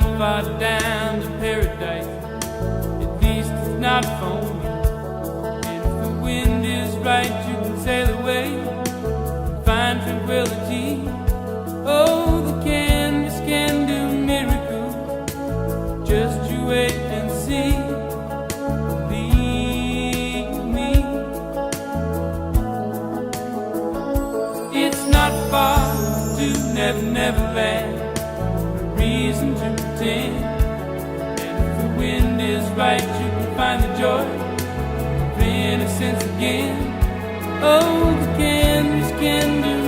not far down to paradise. At least it's not for me. And if the wind is right, you can sail away and find tranquility. Oh, the canvas can do miracles. Just you wait and see. Believe me. It's not far to Never Never Land. Reason to pretend. And if the wind is right, you can find the joy of innocence again. Oh, the canvas can do